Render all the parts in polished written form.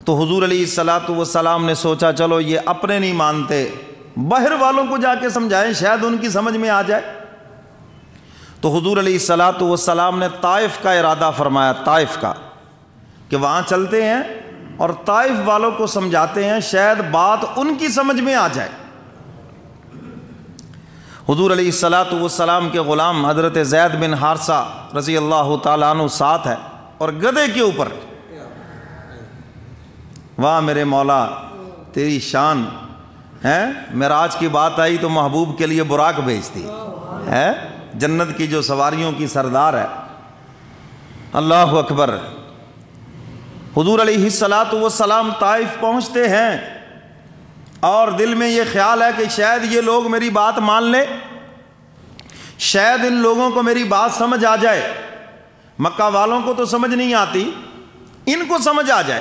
تو حضور علیہ الصلاۃ والسلام نے سوچا چلو یہ اپنے نہیں مانتے، باہر والوں کو جا کے سمجھائیں، شاید ان کی سمجھ میں آ جائے۔ تو حضور علیہ الصلاۃ والسلام نے طائف کا ارادہ فرمایا، طائف کا، کہ وہاں چلتے ہیں اور طائف والوں کو سمجھاتے ہیں، شاید بات ان کی سمجھ میں آ جائے۔ حضور علیہ الصلاۃ والسلام کے غلام حضرت زید بن حارثہ رضی اللہ تعالیٰ عنہ ساتھ ہے، اور گدھے کے اوپر۔ واہ میرے مولا تیری شان ہے، معراج کی بات آئی تو محبوب کے لیے براق بھیجتی ہے، جنت کی جو سواریوں کی سردار ہے۔ اللہ اکبر۔ حضور علیہ الصلاۃ والسلام طائف پہنچتے ہیں اور دل میں یہ خیال ہے کہ شاید یہ لوگ میری بات مان لیں، شاید ان لوگوں کو میری بات سمجھ آ جائے، مکہ والوں کو تو سمجھ نہیں آتی، ان کو سمجھ آ جائے۔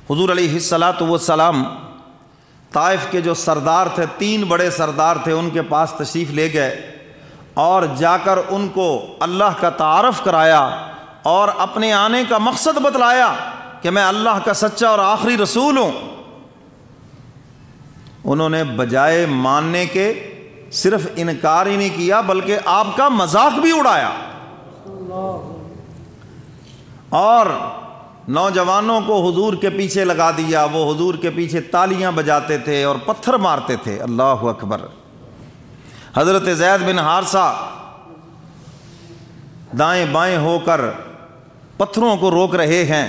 حضور علیہ الصلاۃ والسلام طائف کے جو سردار تھے، 3 بڑے سردار تھے، ان کے پاس تشریف لے گئے اور جا کر ان کو اللہ کا تعارف کرایا اور اپنے آنے کا مقصد بتلایا کہ میں اللہ کا سچا اور آخری رسول ہوں۔ انہوں نے بجائے ماننے کے صرف انکار ہی نہیں کیا بلکہ آپ کا مذاق بھی اڑایا، اور نوجوانوں کو حضور کے پیچھے لگا دیا، وہ حضور کے پیچھے تالیاں بجاتے تھے اور پتھر مارتے تھے۔ اللہ اکبر۔ حضرت زید بن حارثہ دائیں بائیں ہو کر پتھروں کو روک رہے ہیں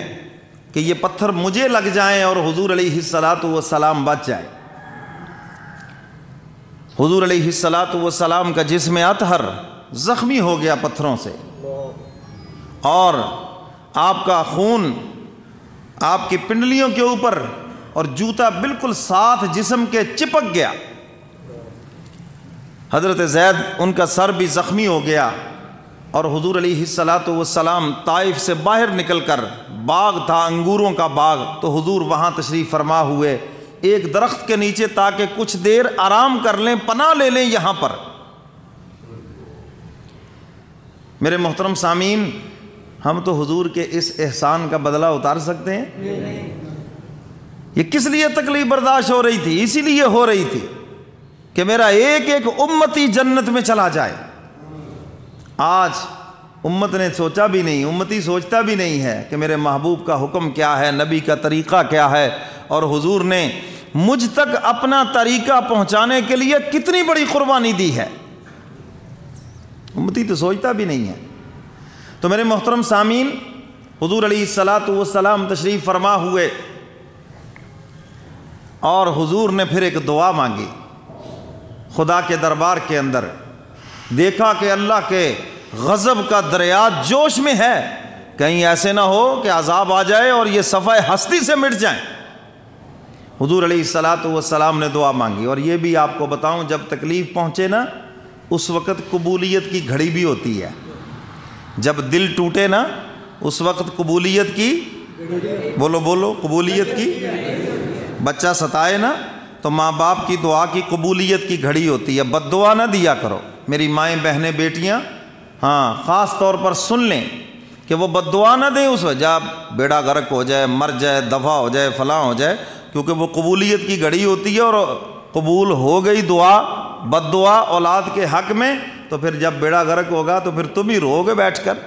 کہ یہ پتھر مجھے لگ جائیں اور حضور علیہ الصلاۃ والسلام بچ جائے۔ حضور علیہ الصلاۃ والسلام کا جسم اطہر زخمی ہو گیا پتھروں سے، اور آپ کا خون آپ کی پنڈلیوں کے اوپر اور جوتا بالکل ساتھ جسم کے چپک گیا۔ حضرت زید ان کا سر بھی زخمی ہو گیا، اور حضور علیہ الصلاۃ والسلام طائف سے باہر نکل کر، باغ تھا انگوروں کا باغ، تو حضور وہاں تشریف فرما ہوئے ایک درخت کے نیچے تاکہ کچھ دیر آرام کر لیں، پناہ لے لیں یہاں پر۔ میرے محترم سامعین، ہم تو حضور کے اس احسان کا بدلہ اتار سکتے ہیں؟ یہ کس لیے تکلیف برداشت ہو رہی تھی؟ اسی لیے ہو رہی تھی کہ میرا ایک ایک امتی جنت میں چلا جائے۔ آج امت نے سوچا بھی نہیں، امتی سوچتا بھی نہیں ہے کہ میرے محبوب کا حکم کیا ہے، نبی کا طریقہ کیا ہے، اور حضور نے مجھ تک اپنا طریقہ پہنچانے کے لیے کتنی بڑی قربانی دی ہے۔ امتی تو سوچتا بھی نہیں ہے۔ تو میرے محترم سامعین، حضور علیہ الصلاۃ والسلام تشریف فرما ہوئے، اور حضور نے پھر ایک دعا مانگی خدا کے دربار کے اندر۔ دیکھا کہ اللہ کے غضب کا دریا جوش میں ہے، کہیں ایسے نہ ہو کہ عذاب آ جائے اور یہ صفحہ ہستی سے مٹ جائیں۔ حضور علیہ الصلاۃ والسلام نے دعا مانگی، اور یہ بھی آپ کو بتاؤں، جب تکلیف پہنچے نا، اس وقت قبولیت کی گھڑی بھی ہوتی ہے۔ جب دل ٹوٹے نا، اس وقت قبولیت کی، بولو بولو، قبولیت کی، بچہ ستائے نا تو ماں باپ کی دعا کی قبولیت کی گھڑی ہوتی ہے۔ بد دعا نہ دیا کرو۔ میری مائیں بہنیں بیٹیاں خاص طور پر سن لیں کہ وہ بد دعا نہ دیں اس وجہ بیڑا غرق ہو جائے، مر جائے، دفع ہو جائے، فلاں ہو جائے، کیونکہ وہ قبولیت کی گھڑی ہوتی ہے، اور قبول ہو گئی دعا، بد دعا اولاد کے حق میں، تو پھر جب بیڑا غرق ہوگا تو پھر تم ہی رو گے بیٹھ کر۔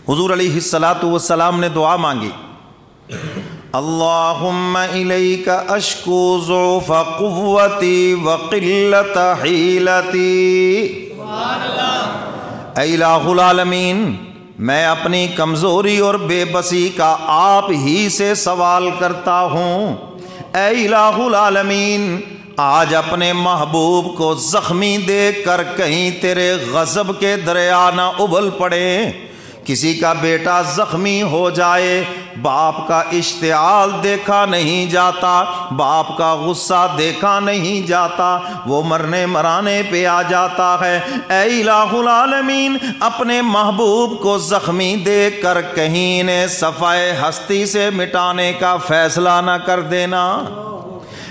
حضور علیہ الصلاۃ والسلام نے دعا مانگی، اللہم الیک اشکو ضعف قوتی وقلت حیلتی۔ اے الہ العالمین، میں اپنی کمزوری اور بے بسی کا آپ ہی سے سوال کرتا ہوں۔ اے الہ العالمین، آج اپنے محبوب کو زخمی دیکھ کر کہیں تیرے غضب کے دریا نہ ابل پڑے۔ کسی کا بیٹا زخمی ہو جائے، باپ کا اشتعال دیکھا نہیں جاتا، باپ کا غصہ دیکھا نہیں جاتا، وہ مرنے مرانے پہ آ جاتا ہے۔ اے الہ العالمین، اپنے محبوب کو زخمی دیکھ کر کہیں انہیں صفحہ ہستی سے مٹانے کا فیصلہ نہ کر دینا۔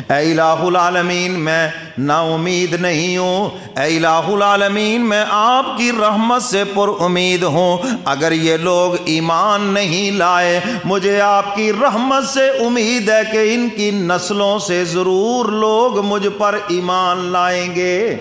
اے الہ العالمین میں نا امید نہیں ہوں، اے الہ العالمین میں آپ کی رحمت سے پر امید ہوں، اگر یہ لوگ ایمان نہیں لائے مجھے آپ کی رحمت سے امید ہے کہ ان کی نسلوں سے ضرور لوگ مجھ پر ایمان لائیں گے۔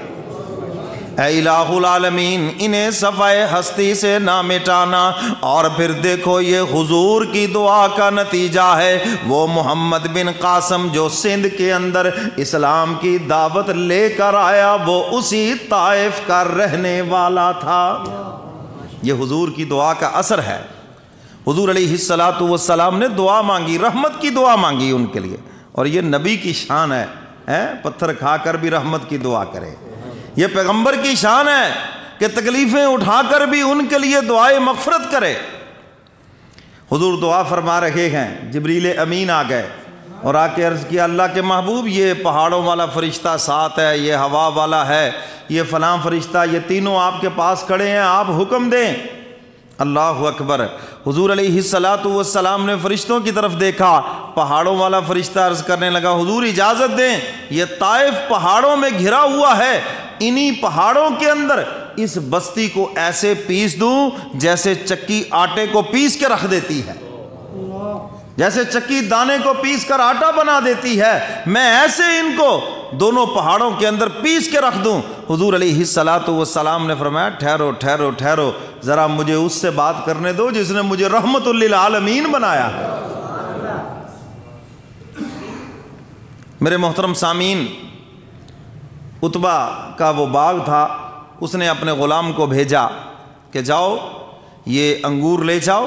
اے الہ العالمین انہیں صفحہ ہستی سے نہ مٹانا۔ اور پھر دیکھو یہ حضور کی دعا کا نتیجہ ہے، وہ محمد بن قاسم جو سندھ کے اندر اسلام کی دعوت لے کر آیا وہ اسی طائف کا رہنے والا تھا۔ یہ حضور کی دعا کا اثر ہے۔ حضور علیہ الصلاۃ والسلام نے دعا مانگی، رحمت کی دعا مانگی ان کے لیے، اور یہ نبی کی شان ہے پتھر کھا کر بھی رحمت کی دعا کرے۔ یہ پیغمبر کی شان ہے کہ تکلیفیں اٹھا کر بھی ان کے لیے دعائے مغفرت کرے۔ حضور دعا فرما رہے ہیں، جبریل امین آ گئے اور آ کے عرض کیا اللہ کے محبوب یہ پہاڑوں والا فرشتہ ساتھ ہے، یہ ہوا والا ہے، یہ فلاں فرشتہ، یہ تینوں آپ کے پاس کھڑے ہیں، آپ حکم دیں۔ اللہ اکبر۔ حضور علیہ الصلاۃ والسلام نے فرشتوں کی طرف دیکھا، پہاڑوں والا فرشتہ عرض کرنے لگا حضور اجازت دیں، یہ طائف پہاڑوں میں گھرا ہوا ہے، انہی پہاڑوں کے اندر اس بستی کو ایسے پیس دوں جیسے چکی آٹے کو پیس کے رکھ دیتی ہے، جیسے چکی دانے کو پیس کر آٹا بنا دیتی ہے، میں ایسے ان کو دونوں پہاڑوں کے اندر پیس کے رکھ دوں۔ حضور علیہ الصلاۃ والسلام نے فرمایا ٹھہرو ٹھہرو ٹھہرو، ذرا مجھے اس سے بات کرنے دو جس نے مجھے رحمت للعالمین بنایا ہے۔ میرے محترم سامعین، عتبہ کا وہ باغ تھا، اس نے اپنے غلام کو بھیجا کہ جاؤ یہ انگور لے جاؤ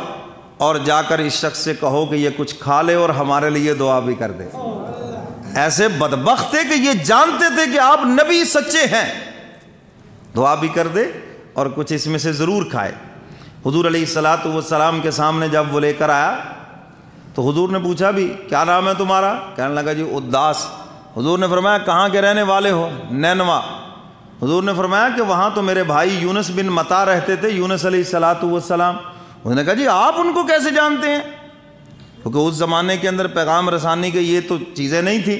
اور جا کر اس شخص سے کہو کہ یہ کچھ کھا لے اور ہمارے لیے دعا بھی کر دے۔ ایسے بدبخت تھے کہ یہ جانتے تھے کہ آپ نبی سچے ہیں، دعا بھی کر دے اور کچھ اس میں سے ضرور کھائے۔ حضور علیہ الصلاۃ والسلام کے سامنے جب وہ لے کر آیا تو حضور نے پوچھا بھی کیا نام ہے تمہارا؟ کہنے لگا جی اداس۔ حضور نے فرمایا کہاں کے رہنے والے ہو؟ نینوا۔ حضور نے فرمایا کہ وہاں تو میرے بھائی یونس بن متا رہتے تھے، یونس علیہ الصلاۃ والسلام۔ انہوں نے کہا جی آپ ان کو کیسے جانتے ہیں؟ کیونکہ اس زمانے کے اندر پیغام رسانی کے یہ تو چیزیں نہیں تھی،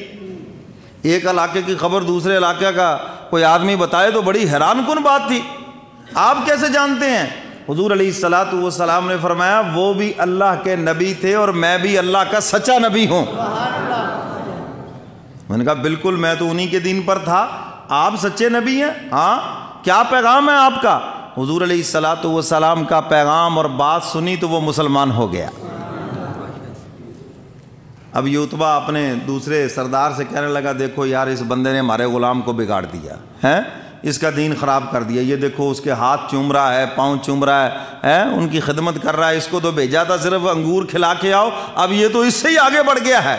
ایک علاقے کی خبر دوسرے علاقے کا کوئی آدمی بتائے تو بڑی حیران کن بات تھی، آپ کیسے جانتے ہیں؟ حضور علیہ الصلاۃ والسلام نے فرمایا وہ بھی اللہ کے نبی تھے اور میں بھی اللہ کا سچا نبی ہوں۔ میں نے کہا بالکل میں تو انہی کے دین پر تھا، آپ سچے نبی ہیں؟ ہاں، کیا پیغام ہے آپ کا؟ حضور علیہ الصلاۃ والسلام کا پیغام اور بات سنی تو وہ مسلمان ہو گیا۔ اب یہ عتبہ اپنے دوسرے سردار سے کہنے لگا دیکھو یار اس بندے نے ہمارے غلام کو بگاڑ دیا ہے، اس کا دین خراب کر دیا، یہ دیکھو اس کے ہاتھ چوم رہا ہے، پاؤں چوم رہا ہے، ان کی خدمت کر رہا ہے، اس کو تو بھیجا تھا صرف انگور کھلا کے آؤ، اب یہ تو اس سے ہی آگے بڑھ گیا ہے۔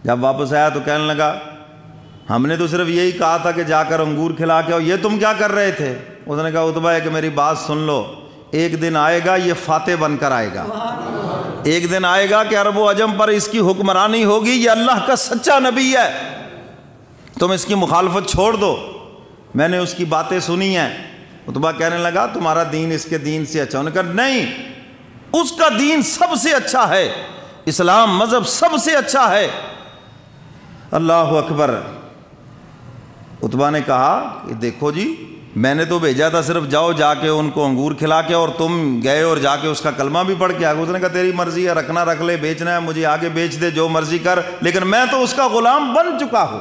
جب واپس آیا تو کہنے لگا ہم نے تو صرف یہی کہا تھا کہ جا کر انگور کھلا کے آؤ، یہ تم کیا کر رہے تھے؟ اس نے کہا عتبہ ہے کہ میری بات سن لو، ایک دن آئے گا یہ فاتح بن کر آئے گا، ایک دن آئے گا کہ عرب و عجم پر اس کی حکمرانی ہوگی، یہ اللہ کا سچا نبی ہے، تم اس کی مخالفت چھوڑ دو۔ میں نے اس کی باتیں سنی ہیں۔ عتبہ کہنے لگا تمہارا دین اس کے دین سے اچھا؟ انہوں نے کہا نہیں، اس کا دین سب سے اچھا ہے، اسلام مذہب سب سے اچھا ہے۔ اللہ اکبر۔ عتبہ نے کہا کہ دیکھو جی میں نے تو بھیجا تھا صرف جاؤ جا کے ان کو انگور کھلا کے، اور تم گئے اور جا کے اس کا کلمہ بھی پڑھ کے آ گئے۔ اس نے کہا تیری مرضی ہے، رکھنا رکھ لے، بیچنا ہے مجھے آگے بیچ دے، جو مرضی کر، لیکن میں تو اس کا غلام بن چکا ہوں۔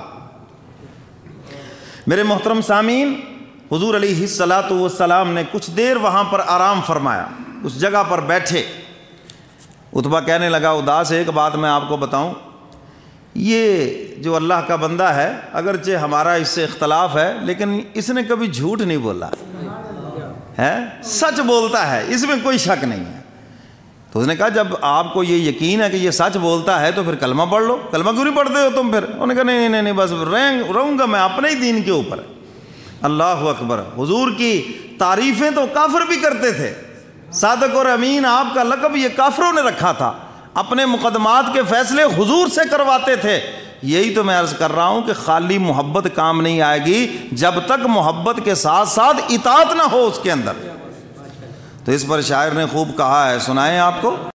میرے محترم سامعین، حضور علیہ الصلاۃ والسلام نے کچھ دیر وہاں پر آرام فرمایا، اس جگہ پر بیٹھے۔ عتبہ کہنے لگا اداس ایک بات میں آپ کو بتاؤں، یہ جو اللہ کا بندہ ہے اگرچہ ہمارا اس سے اختلاف ہے لیکن اس نے کبھی جھوٹ نہیں بولا ہے، سچ بولتا ہے، اس میں کوئی شک نہیں ہے۔ تو اس نے کہا جب آپ کو یہ یقین ہے کہ یہ سچ بولتا ہے تو پھر کلمہ پڑھ لو۔ کلمہ کیوں نہیں پڑھتے ہو تم پھر؟ انہوں نے کہا نہیں بس رہوں گا میں اپنے ہی دین کے اوپر۔ اللہ اکبر۔ حضور کی تعریفیں تو کافر بھی کرتے تھے، صادق اور امین آپ کا لقب یہ کافروں نے رکھا تھا، اپنے مقدمات کے فیصلے حضور سے کرواتے تھے۔ یہی تو میں عرض کر رہا ہوں کہ خالی محبت کام نہیں آئے گی جب تک محبت کے ساتھ ساتھ اطاعت نہ ہو اس کے اندر۔ تو اس پر شاعر نے خوب کہا ہے، سنائیں آپ کو۔